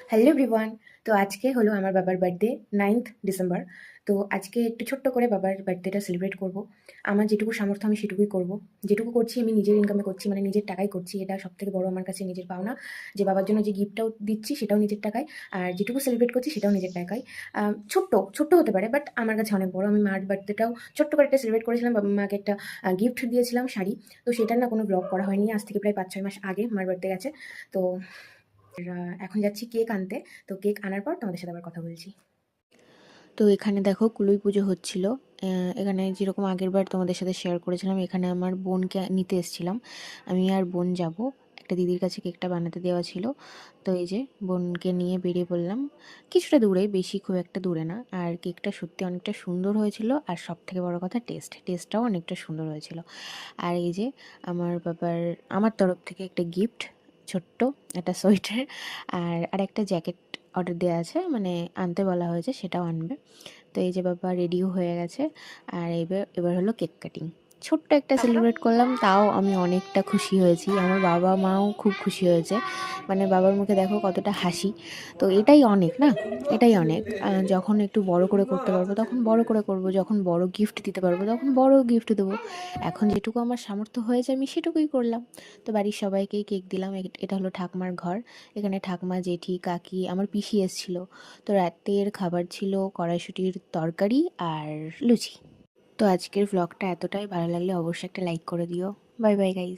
Hello everyone. তো আজকে হলো আমার বাবার বার্থডে 9th ডিসেম্বর। তো আজকে একটু ছোট্ট করে বাবার বার্থডেটা সেলিব্রেট করব। আমার যেটুকু সামর্থ্য আমি সেটুকুই করব। যেটুকু করছি আমি নিজের ইনকামে করছি, মানে নিজের টাকায় করছি। এটা সবথেকে বড় আমার কাছে নিজের পাওনা। যে বাবার জন্য যে গিফটটাও দিচ্ছি সেটাও নিজের টাকায়। আর যেটুকু সেলিব্রেট করছি সেটাও নিজের টাকায়। ছোট্ট হতে পারে, বাট আমার কাছে অনেক বড়। আমি মার বার্থডেটাও ছোট্ট করে একটা সেলিব্রেট করেছিলাম। বাবা মাকে একটা গিফট দিয়েছিলাম, শাড়ি। তো সেটার না কোনো ব্লগ করা হয়নি। আজ থেকে প্রায় ৫-৬ মাস আগে মার বার্থডে গেছে। তো এখন যাচ্ছি কেক আনতে। তো কেক আনার পর তোমাদের সাথে আবার কথা বলছি। তো এখানে দেখো কুলুই পুজো হচ্ছিল। এখানে যেরকম আগেরবার তোমাদের সাথে শেয়ার করেছিলাম, এখানে আমার বোনকে নিতে এসেছিলাম। আমি আর বোন যাব, একটা দিদির কাছে কেকটা বানাতে দেওয়া ছিল। তো এই যে বোনকে নিয়ে বেরিয়ে পড়লাম। কিছুটা দূরে, বেশি খুব একটা দূরে না। আর কেকটা সত্যি অনেকটা সুন্দর হয়েছিল, আর সব থেকে বড় কথা টেস্টটাও অনেকটা সুন্দর হয়েছিল। আর এই যে আমার তরফ থেকে একটা গিফট, ছোট্ট একটা সোয়েটার আর একটা জ্যাকেট অর্ডার দেওয়া আছে, মানে আনতে বলা হয়েছে, সেটাও আনবে। তো এই যে বাবা রেডিও হয়ে গেছে। আর এবার এবার হলো কেক কাটিং। ছোট্ট একটা সেলিব্রেট করলাম, তাও আমি অনেকটা খুশি হয়েছি। আমার বাবা মাও খুব খুশি হয়েছে, মানে বাবার মুখে দেখো কতটা হাসি। তো এটাই অনেক না, এটাই অনেক। যখন একটু বড় করে করতে পারবো তখন বড় করে করব, যখন বড় গিফট দিতে পারবো তখন বড় গিফট দেবো। এখন যেটুকু আমার সামর্থ্য হয়েছে আমি সেটুকুই করলাম। তো বাড়ির সবাইকেই কেক দিলাম। এটা হলো ঠাকুমার ঘর। এখানে ঠাকুমা, জেঠি, কাকি, আমার পিসি এসেছিল। তো রাতের খাবার ছিল কড়াইশুঁটির তরকারি আর লুচি। তো আজকের ভ্লগটা এতটাই, ভালো লাগলে অবশ্যই একটা লাইক করে দিও। Bye bye guys.